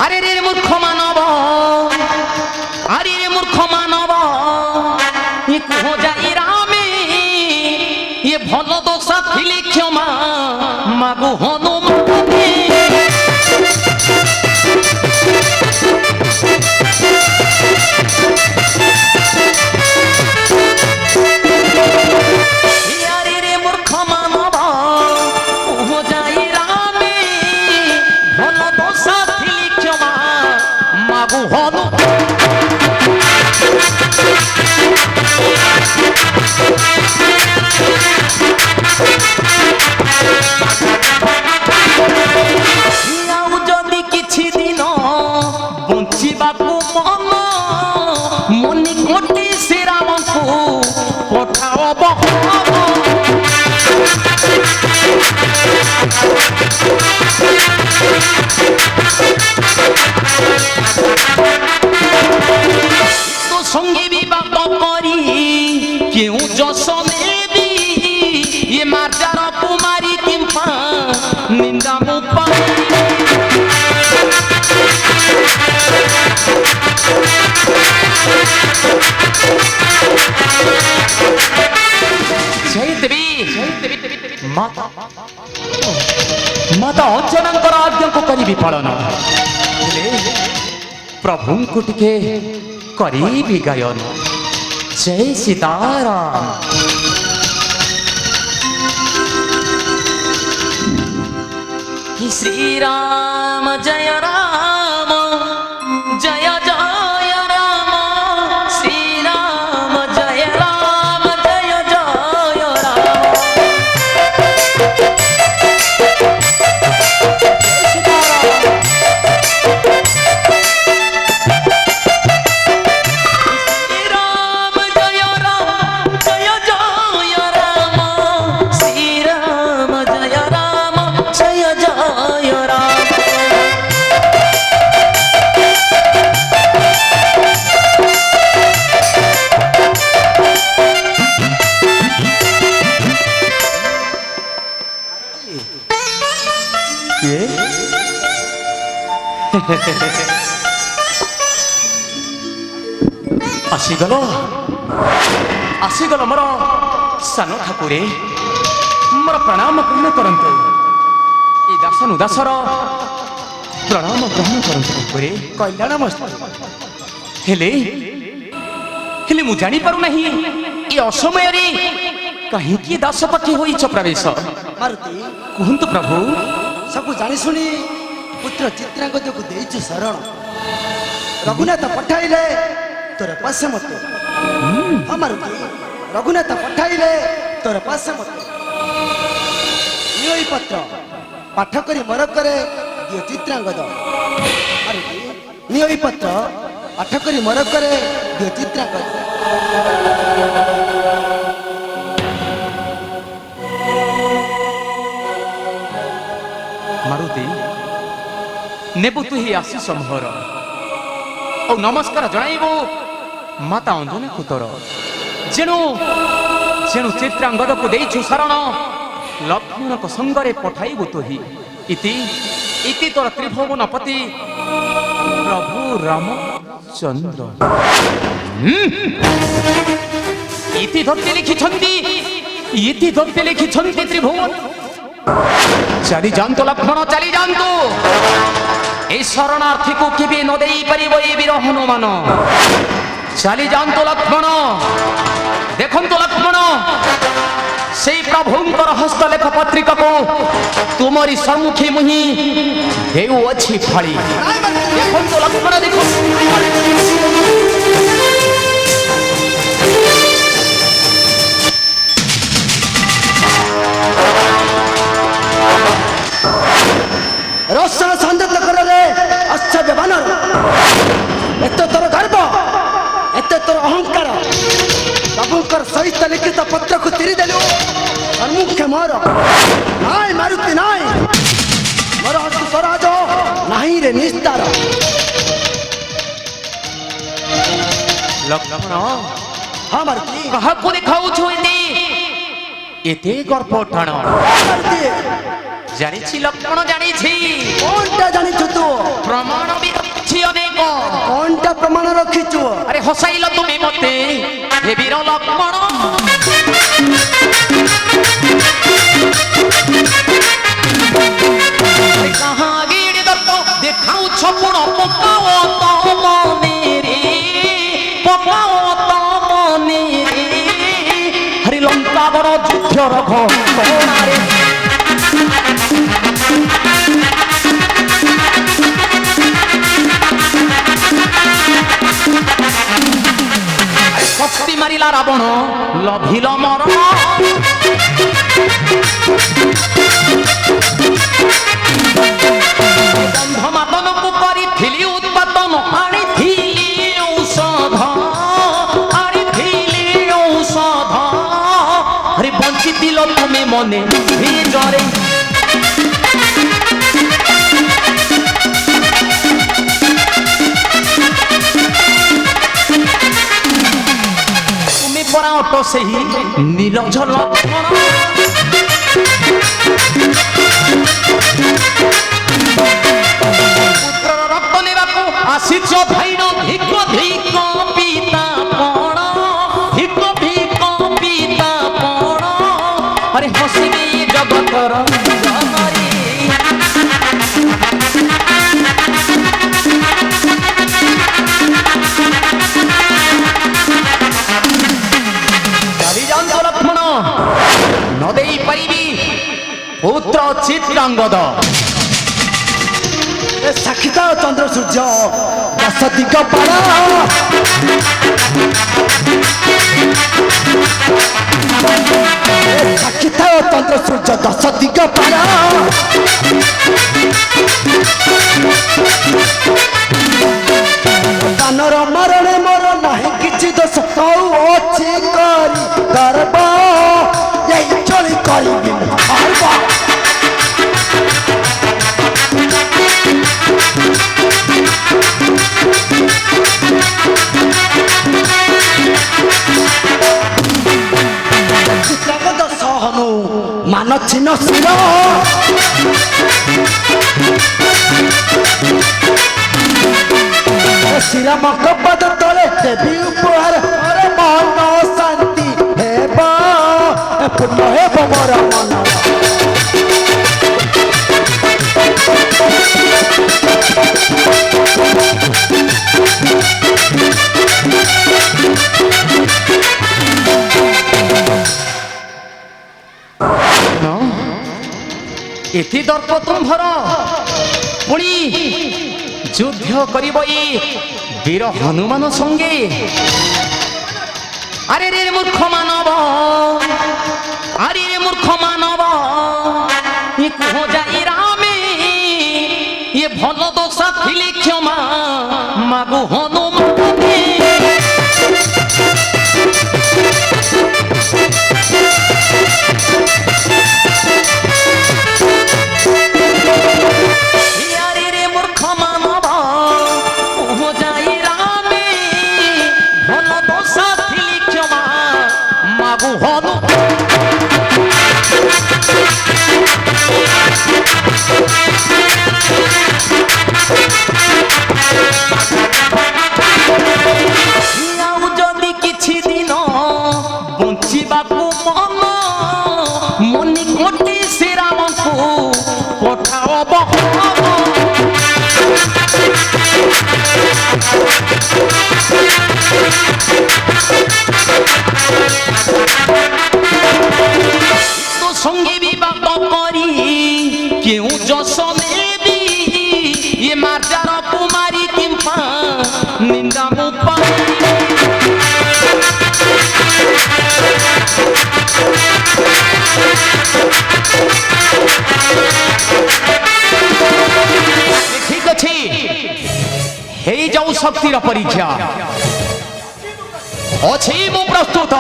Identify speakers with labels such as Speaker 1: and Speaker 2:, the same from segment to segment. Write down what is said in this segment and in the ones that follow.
Speaker 1: আরে রে মূর্খ মানব, আরে রে মূর্খ মানব, এ কুহ যাই রামে, এ ভাল দোষা থিলি ক্ষমা মাগু হনুমানে। আরে রে মূর্খ মানব, কুহ যাই রামে, ভাল দোষা থিলি ক্ষমা মাগু হনুমানে। সঙ্গে বিবাহ করি কেউ যশ মেদি, এ মার্জার কুমারী কিম্পা নিন্দা মুপা। माता अंजनांकर आज्ञा को करी पालन, प्रभु को टिके करी गायन। जय सीताराम। श्री राम जय राम, जय जय राम, श्री राम जय राम, जय जय राम। आसीगल आसीगल मोर सान ठाकुरे, मोर प्रणाम ग्रहण करंतु। ए दासन उदासर प्रणाम ग्रहण करंतु ठाकुरे। कल्याण मस्त हेले हेले मु जानी पारु नाही ए असमय रे कहीं की दासपति होइछ प्रवेश।
Speaker 2: मारुति
Speaker 1: कुहंतु प्रभु।
Speaker 2: सब जानी सुनी पुत्र चित्रांगद को देइछु शरण। रघुनाथ पठाइले तोर पासे मते। मारुति रघुनाथ पठाइले तोर पासे मते। नियई पत्र पाठ करी मोर करे दियो चित्रांगद। मारुति नियई पत्र पाठ करी मोर करे दियो चित्रांगद।
Speaker 1: मारुति नेबु तु ही आशीष मोहर और नमस्कार जणाइबो माता अंजना को तोर। जेणु जेणु चित्रांगद को देइछु शरण, लक्ष्मण को संगरे पठाइबु तो ही इति इति तोर त्रिभुवनपति प्रभु रामचंद्र। इति धत्ते लिखि छंदी त्रिभुवन। चली जानतो लक्ष्मण, चली जानतो ए शरणार्थी को केबे न देई परिबो ए वीर हनुमान। चली जानतो लक्ष्मण, देखंतो लक्ष्मण से प्रभुंकर हस्तलेख पत्रिका को तुमरी सम्मुखी मुहि देउ अछि फळी। देखंतो लक्ष्मण, देखो
Speaker 2: रोशन संदत कर रे आश्चर्य बानर। एत तोर गर्व, एत तोर अहंकार। प्रभुकर सहित लिखित पत्र को तिरी देलु सम्मुखे मोर नाय। मारुति नाय, मोर हस्त स्वराज नाही रे निस्तार।
Speaker 1: लक्ष्मण
Speaker 2: हाँ मारुति
Speaker 1: कहा को देखाउ छु एते गर्व ठाण।
Speaker 2: मारुति
Speaker 1: जानिछि लक्ष्मण, जानिछि।
Speaker 2: कोनटा जानिछु तू?
Speaker 1: प्रमाण भी হসাইল তুমি মতে হে বীর লক্ষ্মণ কাহাগিরি দত্ত দেখাও ছপুণ পকাও তো মনে রে পকাও তো মনে রে হরি লঙ্কা বড় যুদ্ধর ঘটনারে শক্তি মারিলা রাবণ লভিল মরণ বন্ধ মাতনকু করিথিলি উৎপাদন আনিথিলি ঔষধ আনিথিলি ঔষধ হরি বঞ্চিতিল তুমি মনে জরে পরা অটো সেই নীলজ লক্ষ্মণ পুত্রর রক্ত নেବାକୁ আসিছ ভাইর ধিক ধিক পিতা পণ ধিক ধিক পিতা পণ আরে হসিবি জগতর জনরে লক্ষ্মণ নদেই পারিবি পুত্র চিত্রাঙ্গদ
Speaker 2: সাক্ষিত চন্দ্র সূর্য দশ দিগ পার সাক্ষিত চন্দ্র সূর্য দশ দিগ পার দানর মরণে মোর নাহি কিছু দোষ তৌ ଅଛି କରି গর্ব এই চলি করিবি গর্ব চিত্রাঙ্গদ সহনু ମାନଛିନ ଶିର ଶ୍ରୀରାମଙ୍କ ପଦ ତଳେ ଦେବୀ ଉପହାର ମନ ଶାନ୍ତି ହେବ ପୂର୍ଣ୍ଣ ହେବ ମୋର ମନ
Speaker 1: এতি দর্প তুম্ভর পুଣି যুদ্ধ করিব এই বীর হনুমান সঙ্গে আরে রে মূর্খ মানব আরে রে মূর্খ মানব ই কুহ যাই রামে ইয়ে ভাল দোষা থিলি ক্ষমা মাগু হনুমানে যদি কিছু দিন বঞ্চিবাকু মন মনি কোটি শ্রীরামকু পঠাও তো সঙ্গে বিবাহ করি কেউ যশ দেবী এ মার্জার কুমারী কিম্পা নিন্দা মুপা ঠিক আছে হেই যাও শক্তির পরীক্ষা ଅଛି ମୁଁ ପ୍ରସ୍ତୁତ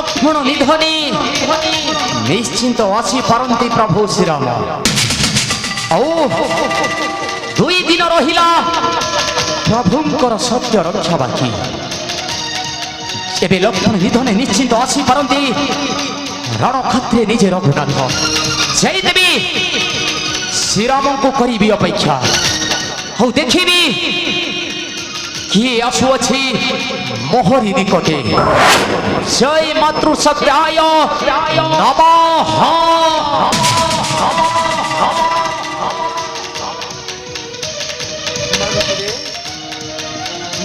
Speaker 1: ଲକ୍ଷ୍ମଣ ନିଧନେ ନିଶ୍ଚିନ୍ତ ଆସି ପାରନ୍ତି ପ୍ରଭୁ ଶ୍ରୀରାମ। ଆଉ 2 ଦିନ ରହିଲା ପ୍ରଭୁଙ୍କର ସତ୍ୟ ରକ୍ଷା ବାକି। ଏବେ ଲକ୍ଷ୍ମଣ ନିଧନେ ନିଶ୍ଚିନ୍ତ ଆସି ପାରନ୍ତି ରଣକ୍ଷେତ୍ରରେ ନିଜେ ରଘୁନାଥ। ଯାଇଦେବି ଶ୍ରୀରାମଙ୍କୁ କରିବି ଅପେକ୍ଷା। ହଉ ଦେଖିବି କିଏ ଆସୁଅଛି ମୋହରି ନିକଟେ। ଜୟ ମାତୃଶକ୍ତାୟ ନମଃ।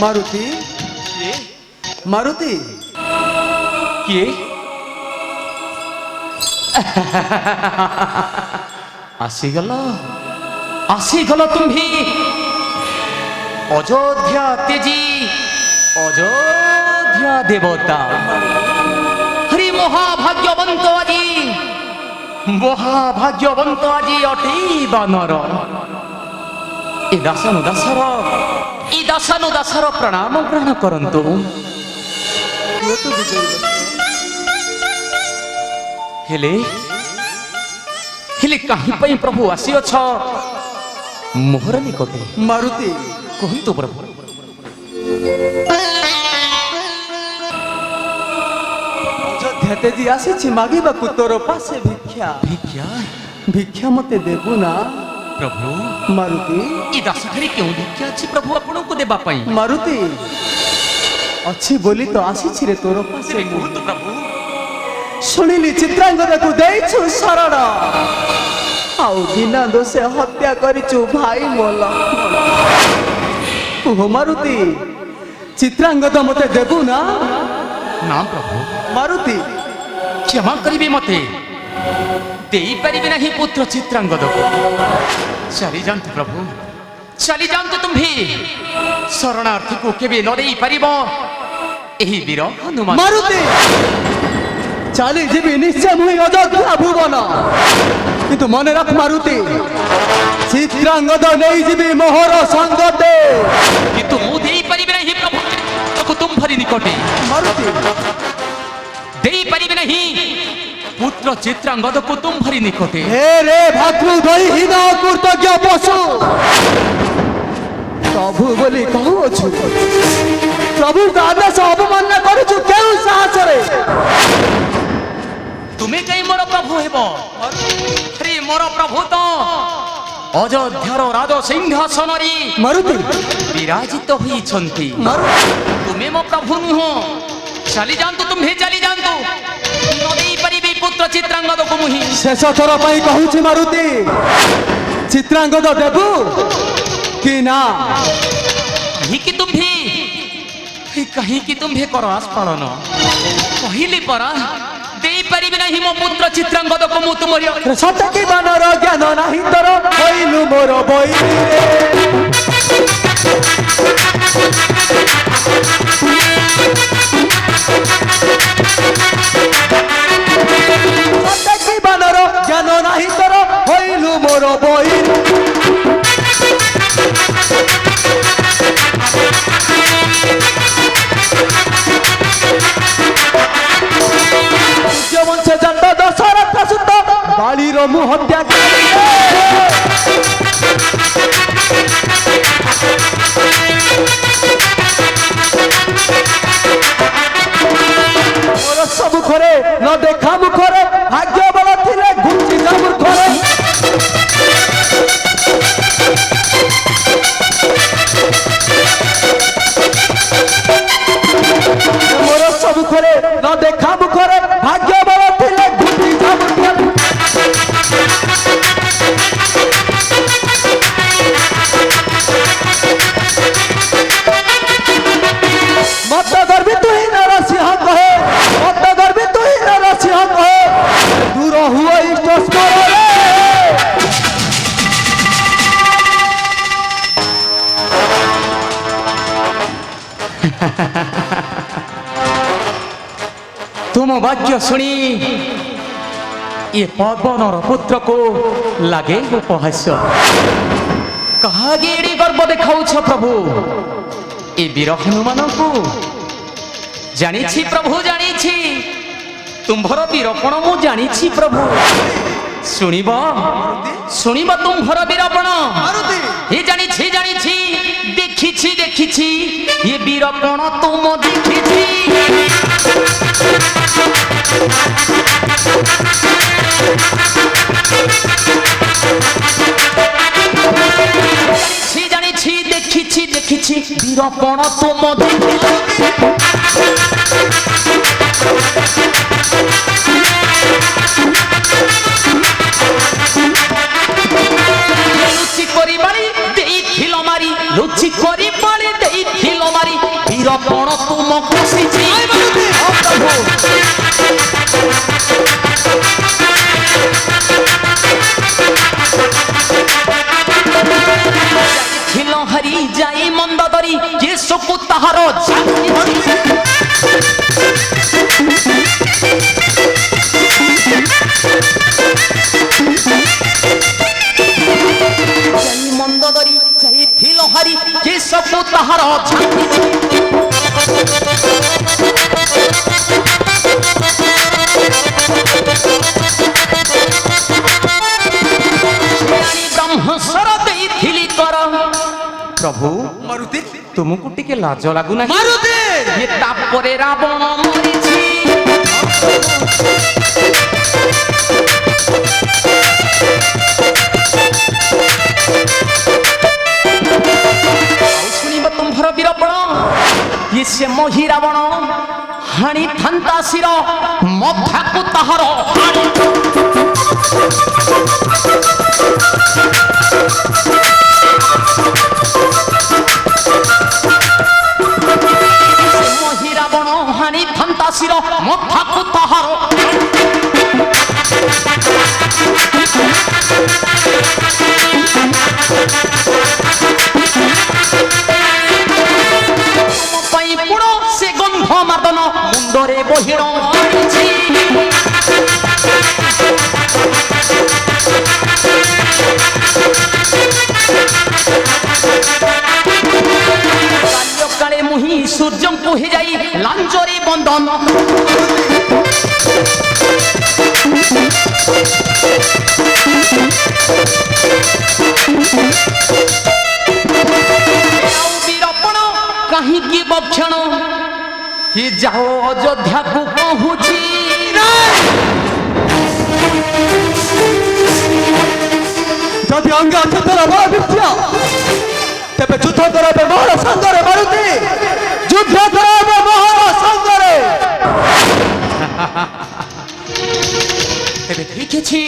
Speaker 2: ମାରୁତି ମାରୁତି
Speaker 1: କିଏ? ଆସିଗଲ ଆସିଗଲ ତୁମ୍ଭି ଅଯୋଧ୍ୟା ତେଜି ଅଯୋଧ୍ୟା ଦେବତା। ହରି ମହାଭାଗ୍ୟବନ୍ତ ଆଜି ମହାଭାଗ୍ୟବନ୍ତ ଆଜି ଅଟି ବାନର। ଏ ଦାସାନୁଦାସର ପ୍ରଣାମ ଗ୍ରହଣ କରନ୍ତୁ। ହେଲେ ହେଲେ କାହିଁ ପାଇଁ ପ୍ରଭୁ ଆସିଅଛ ମୋହର ନିକଟେ?
Speaker 2: ମାରୁତି
Speaker 1: କୁହନ୍ତୁ ପ୍ରଭୁ।
Speaker 2: ଅଯୋଧ୍ୟା ତେଜି ଆସିଛି ମାଗିବାକୁ ତୋର ପାଶେ ଭିକ୍ଷା।
Speaker 1: ଭିକ୍ଷା
Speaker 2: ଭିକ୍ଷା ମତେ ଦେବୁ ନା
Speaker 1: ପ୍ରଭୁ?
Speaker 2: ମାରୁତି
Speaker 1: ଏ ଦାସଘରେ କେଉଁ ଭିକ୍ଷା ଅଛି ପ୍ରଭୁ ଆପଣଙ୍କୁ ଦେବା ପାଇଁ?
Speaker 2: ମାରୁତି ଅଛି ବୋଲି ତ ଆସିଛି ରେ ତୋର ପାଶେ।
Speaker 1: କୁହନ୍ତୁ ପ୍ରଭୁ।
Speaker 2: ଶୁଣିଲି ଚିତ୍ରାଙ୍ଗଦାକୁ ଦେଇଛୁ ଶରଣ, ଆଉ ବିନା ଦୋଷେ ହତ୍ୟା କରିଛୁ ଭାଇ ମୋଲ। କୁହ ମାରୁତି, ଚିତ୍ରାଙ୍ଗଦା ମତେ ଦେବୁ ନା?
Speaker 1: ନା ପ୍ରଭୁ।
Speaker 2: ମାରୁତି
Speaker 1: କ୍ଷମା କରିବେ ମତେ, ଦେଇପାରିବେ ନାହିଁ ପୁତ୍ର ଚିତ୍ରାଙ୍ଗଦକୁ। ଚାଲିଯାଆନ୍ତୁ ପ୍ରଭୁ, ଚାଲିଯାଆନ୍ତୁ ତୁମ୍ଭି। ଶରଣାର୍ଥୀକୁ କେବେ ନ ଦେଇ ପାରିବ ଏହି ବୀର ହନୁମାନ।
Speaker 2: ମାରୁତି ଚାଲି ଯିବି ନିଶ୍ଚୟ ମୁଁ ଅଯୋଧ୍ୟା ଭୁବନ, କିନ୍ତୁ ମନେ ରଖ ମାରୁତି, ଚିତ୍ରାଙ୍ଗଦ ନେଇଯିବି ମୋହର ସଙ୍ଗତେ।
Speaker 1: କିନ୍ତୁ ମୁଁ ଦେଇପାରିବି ନାହିଁ ପ୍ରଭୁ ତୁମ୍ଭରି ନିକଟେ।
Speaker 2: ମାରୁତି
Speaker 1: ଦେଇପାରିବି ନାହିଁ ପୁତ୍ର ଚିତ୍ରାଙ୍ଗଦକୁ ତୁମ୍ଭରି ନିକଟେ।
Speaker 2: ହେ ରେ ଭାତୃଦ୍ୱୟୀହୀନ କୃତଜ୍ଞ ପଶୁ, ପ୍ରଭୁ ବୋଲି କହୁଅଛୁ, ପ୍ରଭୁଙ୍କ ଆଦେଶ ଅବମାନନା କରୁଛୁ କେଉଁ ସାହସରେ?
Speaker 1: ତୁମେ କାହିଁ ମୋର ପ୍ରଭୁ ହେବ? ଆରେ ମୋର ପ୍ରଭୁ ତ ଅଯୋଧ୍ୟାର ରାଜ ସିଂହାସନରେ
Speaker 2: ମାରୁତି
Speaker 1: ବିରାଜିତ ହୋଇଛନ୍ତି। ତୁମେ ମୋ ପ୍ରଭୁ ନୁହଁ। ଚାଲିଯାଆନ୍ତୁ ତୁମ୍ଭେ, ଚାଲିଯାଆନ୍ତୁ। ନ ଦେଇପାରିବି ପୁତ୍ର ଚିତ୍ରାଙ୍ଗଦକୁ ମୁହିଁ।
Speaker 2: ଶେଷ ଥର ପାଇଁ କହୁଛି ମାରୁତି, ଚିତ୍ରାଙ୍ଗଦ ଦେବୁ କି ନା?
Speaker 1: କାହିଁକି ତୁମ୍ଭେ କର ଆସ୍ପାଳନ? କହିଲି ପରା ଦେଇପାରିବି ନାହିଁ ମୋ ପୁତ୍ର ଚିତ୍ରାଙ୍ଗଦକୁ ମୁଁ ତୁମରି।
Speaker 2: ସତକି ବାନର ଜ୍ଞାନ ନାହିଁ ତୋର, କହିଲୁ ମୋର ବଇରେ। ସତକି ବାନର ଜ୍ଞାନ ନାହିଁ ତୋର, କହିଲୁ ମୋର ବଇରେ। ବଂଶ ଜାତ ଦଶରଥ ସୁତ, ବାଳିର ମୁଁ ହତ୍ୟା ମୋର ସବୁ ଘରେ ନ ଦେଖା ମୁଖରେ, ଭାଗ୍ୟ ବଳ ଥିଲେ ଘୁଞ୍ଚି ଯା ମୂର୍ଖରେ। ମୋର ସବୁ ଘରେ ନ ଦେଖା ମୁଖରେ, ଭାଗ୍ୟ ବଳ ଥିଲେ ଘୁଞ୍ଚି ଯା ମୂର୍ଖରେ। মত গর্বি তুই নরসিংহ কহে, মত গর্বি তুই নরসিংহ কহে, দূর হুয় ইষ্ট স্মরণে।
Speaker 1: ତୁମ ବାକ୍ୟ ଶୁଣି ଏ ପବନର ପୁତ୍ରକୁ ଲାଗେ ଉପହାସ୍ୟ। କାହାଗେ ଏଡି ଗର୍ବ ଦେଖାଉଛ ପ୍ରଭୁ ଏ ବୀର ହନୁମାନଙ୍କୁ? ଜାଣିଛି ପ୍ରଭୁ, ଜାଣିଛି ତୁମ୍ଭର ବୀରପଣ ମୁଁ ଜାଣିଛି ପ୍ରଭୁ। ଶୁଣିବ ଶୁଣିବ ତୁମ୍ଭର ବୀରପଣ।
Speaker 2: ମାରୁତି
Speaker 1: ଏ ଜାଣିଛି ଜାଣିଛି ଦେଖିଛି ଦେଖିଛି ଏ ବୀରପଣ ତୁମ ଦେଖିଛି। ଜାଣିଛି ଜାଣିଛି ଦେଖିଛି ଦେଖିଛି ବୀରପଣ ତୁମ ଦେଖିଛି। লুচি করি বাড়ি দেইছিল মারি লুচি করি বাড়ি দেইছিল মারি বীরপণ তুম খুশিছি। ও প্রভু ছিল হরি যাই মন্দ দরি যে সকু তাহার যাই মন্দ দরি যাই ছিল হরি যে সকু তাহার ছাঁদিছি। ବ୍ରହ୍ମସ୍ୱର ଦେଇଥିଲି କର ପ୍ରଭୁ।
Speaker 2: ମାରୁତି
Speaker 1: ତୁମକୁ ଟିକେ ଲାଜ ଲାଗୁନାହିଁ?
Speaker 2: ମାରୁତି
Speaker 1: ଏ ତାପରେ ରାବଣ ମରିଛି। ଆଉ ଶୁଣିବ ତୁମ୍ଭର ବୀରପଣ ଇଏ ସେ ମହି ରାବଣ ହାଣି ଥାନ୍ତା ଶିର ମଥାକୁ ତାହାର ହାଣି। মহি রাবণ হানি থান্তা শির মথাকু তাহার। পাই পুড় সে গন্ধ মাদন মুন্ডরে বহির আনিছি। কালে মুহি সূর্যଙ୍କୁ হে যাই লাঞ্চরে বন্ধন। বীরপণ কাহিকি বক্ষণ হি যাও অযোধ্যাକୁ পহুঁচি।
Speaker 2: যদি অঙ্গে আছে তোর মহাবিদ্য তেবে যুদ্ধ করবে মহার সঙ্গরে। মারুতি যুদ্ধ করবে মহার সঙ্গরে।
Speaker 1: তেবে ঠিক আছে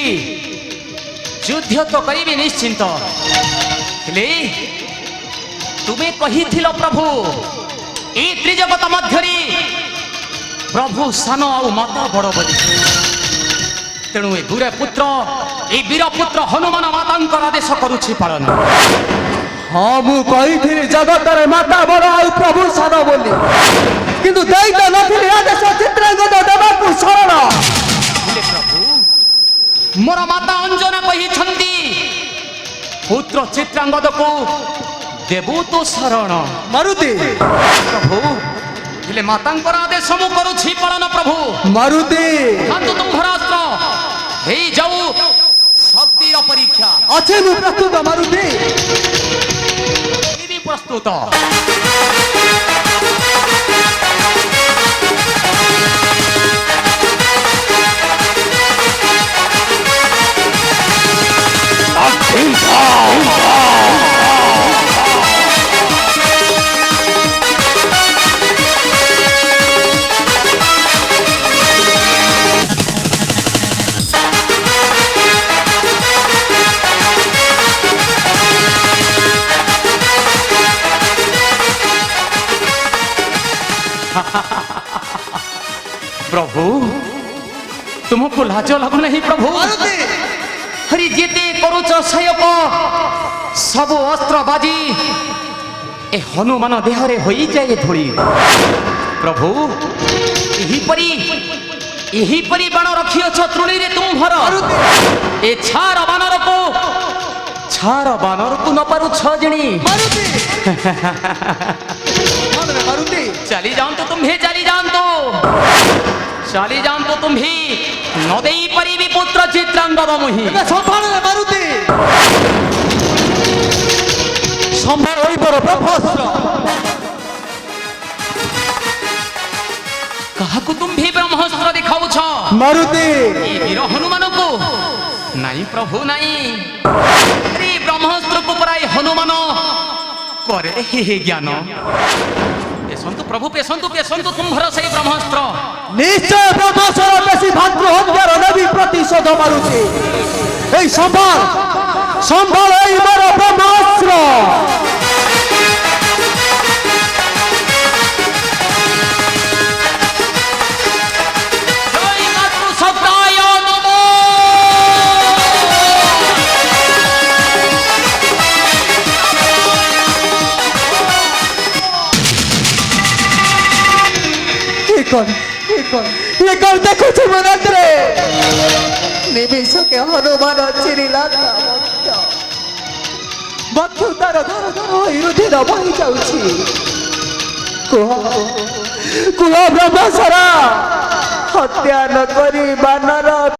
Speaker 1: যুদ্ধ তো করিবি নিশ্চিন্ত। ହେଲେ ତୁମେ କହିଥିଲ ପ୍ରଭୁ ଏ ତ୍ରିଜଗତ ମଧ୍ୟରେ ପ୍ରଭୁ ସାନ ଆଉ ମାତା ବଡ଼ ବୋଲି। ତେଣୁ ଏ ବୀରପୁତ୍ର এই ବୀରପୁତ୍ର ହନୁମାନ ମାତାଙ୍କର ଆଦେଶ କରୁଛି ପାଳନ।
Speaker 2: ହଁ ମୁଁ କହିଥିଲି ଜଗତରେ ମାତା ବଡ଼ ଆଉ ପ୍ରଭୁ ସାନ ବୋଲି, କିନ୍ତୁ ଦେଇ ତ ନଥିଲି ଆଦେଶ ଚିତ୍ରାଙ୍ଗଦ ଦେବାକୁ ଶରଣ।
Speaker 1: ହେଲେ ପ୍ରଭୁ ମୋର ମାତା ଅଞ୍ଜନା କହିଛନ୍ତି ପୁତ୍ର ଚିତ୍ରାଙ୍ଗଦକୁ ଦେବୁ ତୁ ଶରଣ।
Speaker 2: ମାରୁତି
Speaker 1: ପ୍ରଭୁ ହେଲେ ମାତାଙ୍କର ଆଦେଶ ମୁଁ କରୁଛି ପାଳନ। ପ୍ରଭୁ
Speaker 2: ମାରୁତି
Speaker 1: ଖାନ୍ତୁ ତୁମ୍ଭର ଅସ୍ତ୍ର ହେଇ ଯାଉ ଶକ୍ତିର ପରୀକ୍ଷା।
Speaker 2: ଅଛି ମୁଁ ପ୍ରସ୍ତୁତ ମାରୁତି।
Speaker 1: ପ୍ରସ୍ତୁତ प्रभु तुमको लाज लगु नहीं प्रभु? हरि जेते करुच सयक सब अस्त्र बाजी ए हनुमान देहरे होई जाए धूली। प्रभु यही परी बाण रखिअछ तृणी रे तुम्भर ए छार बानर को न पारु छ जणी। चली जाऊं तो तुम्हें चली जाऊं तो ଚାଲି ଯାଆନ୍ତୁ ତୁମ୍ଭୀ ନ ଦେଇ ପାରିବି ପୁତ୍ର ଚିତ୍ରାଙ୍ଗଦ ମୁହିଁ
Speaker 2: ଏବେ ସମ୍ଭାଳରେ ମାରୁତି ସମ୍ଭାଳ ହୋଇପାର ବ୍ରହ୍ମାସ୍ତ୍ର
Speaker 1: କାହାକୁ ତୁମ୍ଭୀ ବ୍ରହ୍ମାସ୍ତ୍ର ଦେଖାଉଛ
Speaker 2: ମାରୁତି
Speaker 1: ଏ ବୀର ହନୁମାନଙ୍କୁ ନାଇଁ ପ୍ରଭୁ ନାଇଁ ଆରେ ବ୍ରହ୍ମାସ୍ତ୍ରକୁ ପରାଇ ହନୁମାନ করে হে জ্ঞান পেশন্তু প্রভু পেশন্তু পেশন্তু তুম্ভর সেই ব্রহ্মাস্ত্র
Speaker 2: নিশ্চয় ব্রহ্মাস্ত্র বেশি ভাদ্র হত্যার নবী প্রতিশোধ মারুতি এই সম্ভাল সম্ভাল এই বড় ব্রহ্মাস্ত্র
Speaker 1: জয় মাতৃ সত্যায় নমো
Speaker 2: কর দেখুছি মনান্দ্রে নিমিষকে হনুমান চিরিলা বক্ষু তার ধর ধর ରୁଧିର বহি যাଉଛି কুহ কুহ ব্রহ্মসরা হত্যা ন করি বানর